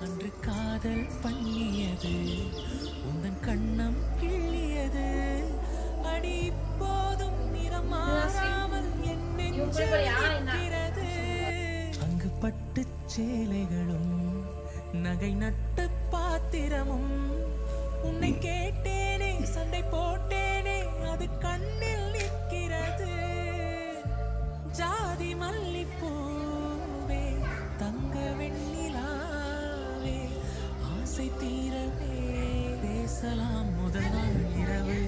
அன்று காதல் பண்ணியது உந்தன் கண்ணம் கிள்ளியது அடி இப்போதும் நிறம் மாறாமல் என் நெஞ்சில் நிற்கிறது. அங்கு பட்டு சேலைகளும் நகை நட்டு பாத்திரமும் உன்னை கேட்டேனே சண்டை போட்டேனே அது கண்ணில் நிற்கிறது. ஜாதி மல்லிப்பூவே தங்க வெண்ணிலாவே ஆசை தீரவே பேசலாம் முதல் நாள் இரவு.